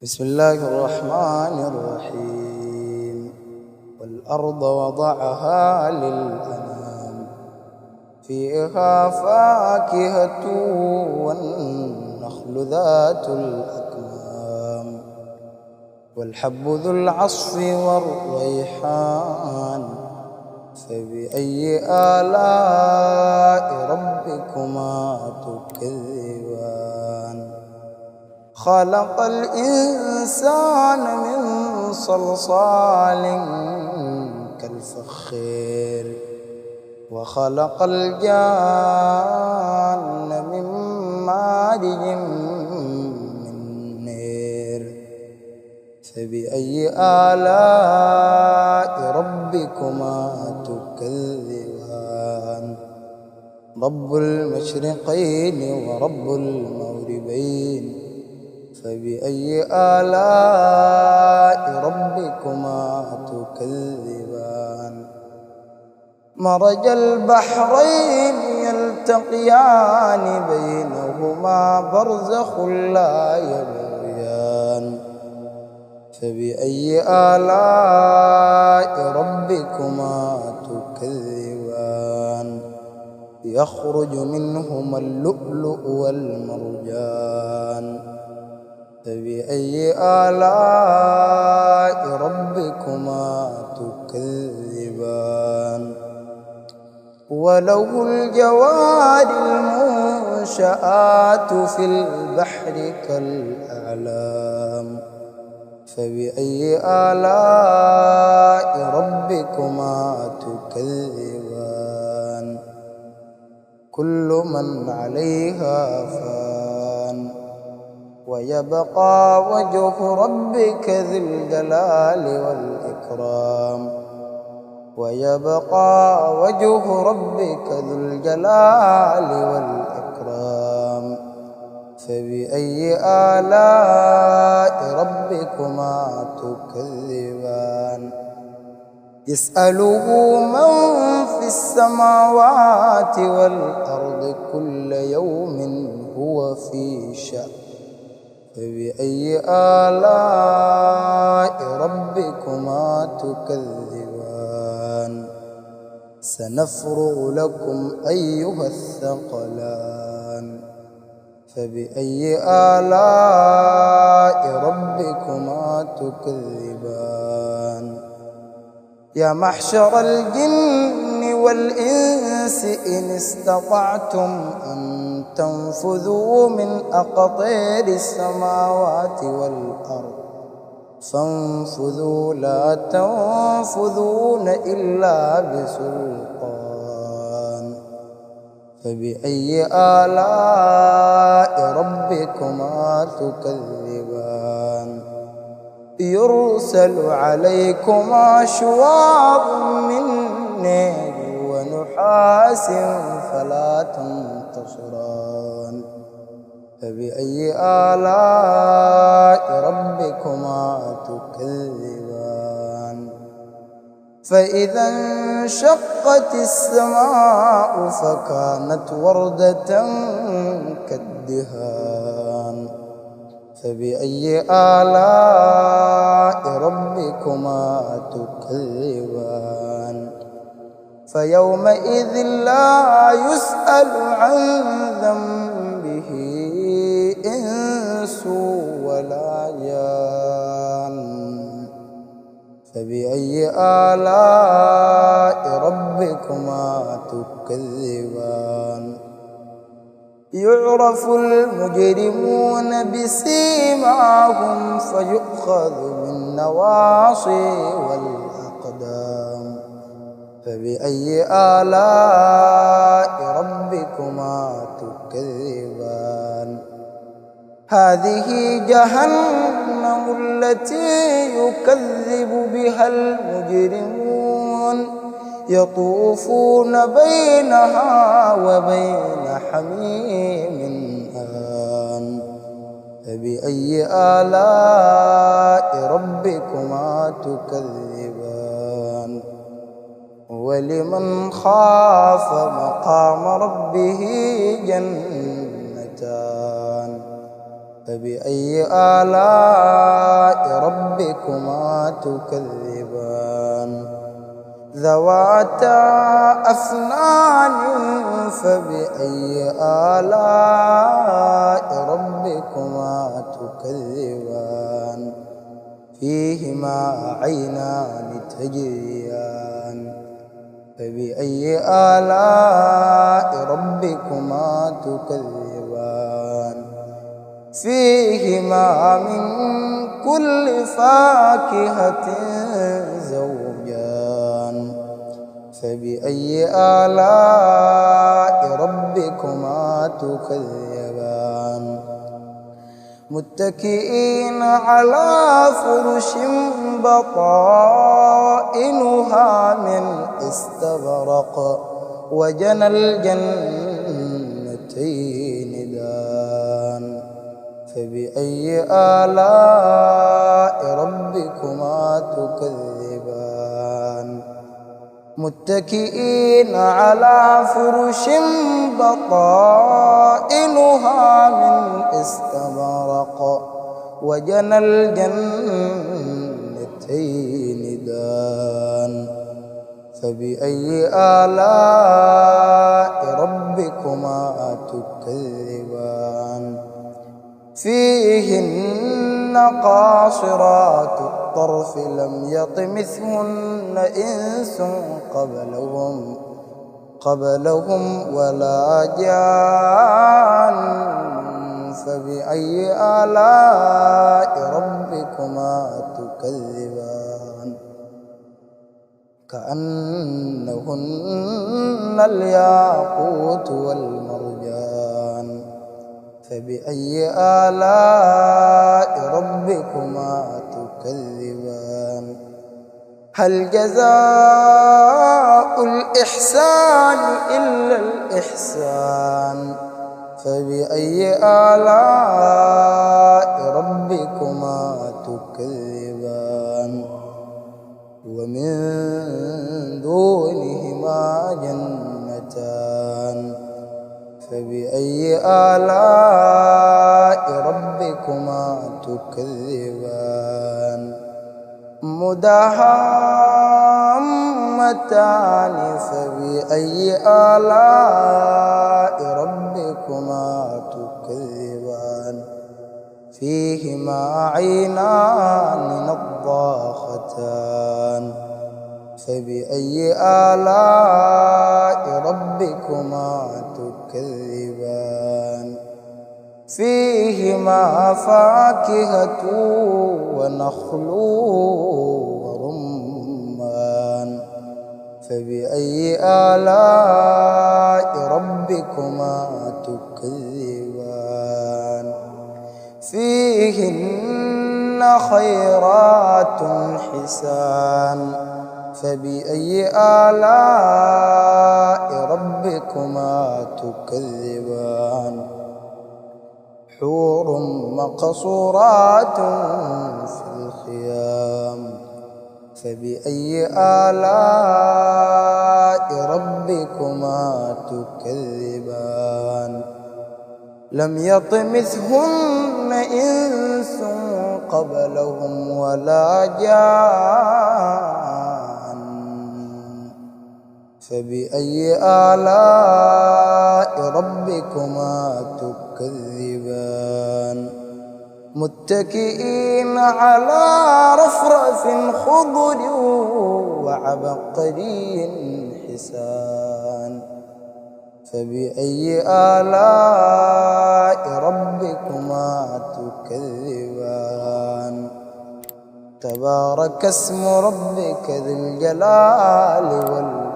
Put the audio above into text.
بسم الله الرحمن الرحيم والأرض وضعها للأنام فيها فاكهة والنخل ذات الأكمام والحب ذو العصف والريحان فبأي آلاء ربكما تكذبان خلق الإنسان من صلصال كالفخار وخلق الجان من مارج من نار فبأي آلاء ربكما تكذبان رب المشرقين ورب المغربين فبأي آلاء ربكما تكذبان مرج البحرين يلتقيان بينهما برزخ لا يبغيان فبأي آلاء ربكما تكذبان يخرج منهما اللؤلؤ والمرجان فبأي آلاء ربكما تكذبان وله الجوار المنشآت في البحر كالأعلام فبأي آلاء ربكما تكذبان كل من عليها فان ويبقى وجه ربك ذي الجلال والإكرام ويبقى وجه ربك ذو الجلال والإكرام فبأي آلاء ربكما تكذبان يسأله من في السماوات والأرض كل يوم هو في شأن فبأي آلاء ربكما تكذبان سنفرغ لكم أيها الثقلان فبأي آلاء ربكما تكذبان يا معشر الجن والإنس إن استطعتم أن تنفذوا من أقطار السماوات والأرض فانفذوا لا تنفذون إلا بسلطان فبأي آلاء ربكما تكذبان يرسل عليكما شواظ من نار ونحاس فلا تنتصران فبأي آلاء ربكما تكذبان فإذا انشقت السماء فكانت وردة كالدهان فبأي آلاء ربكما تكذبان فيومئذ لا يسأل عن ذنبه إنس ولا جان فبأي آلاء ربكما تكذبان يعرف المجرمون بسيماهم فيؤخذ بالنواصي والأقدام فبأي آلاء ربكما تكذبان هذه جهنم التي يكذب بها المجرمون يطوفون بينها وبين حميم آن فبأي آلاء ربكما تكذبان ولمن خاف مقام ربه جنتان فبأي آلاء ربكما تكذبان ذواتا أفنان فبأي آلاء ربكما تكذبان فيهما عينان تجريان فبأي آلاء ربكما تكذبان فيهما من كل فاكهة زوجان فبأي آلاء ربكما تكذبان متكئين على فرش بطائنها من استبرق وجنى الجنتين دان فبأي آلاء ربكما تكذبان متكئين على فرش بطائنها من استبرق وجنى الجنتين دان فبأي آلاء ربكما تكذبان فيهن قاصرات الطرف لم يطمثهن إنس قبلهم ولا جان فبأي آلاء ربكما تكذبان كأنهن الياقوت والمرجان فبأي آلاء ربكما تكذبان هل جزاء الإحسان إلا الإحسان فبأي آلاء ربكما تكذبان ومن دونهما جنتان فبأي آلاء ربكما تكذبان مدهامتان فبأي آلاء ربكما تكذبان فيهما عينان نضاختان فبأي آلاء ربكما تكذبان فيهما فاكهة ونخل ورمان فبأي آلاء ربكما تكذبان فيهن خيرات حسان فبأي آلاء ربكما تكذبان حور مقصورات في الخيام فبأي آلاء ربكما تكذبان لم يطمثهن إنس قبلهم ولا جان فبأي آلاء ربكما تكذبان متكئين على رفرف خضر وعبقري حسان فبأي آلاء ربكما تكذبان تبارك اسم ربك ذي الجلال والإكرام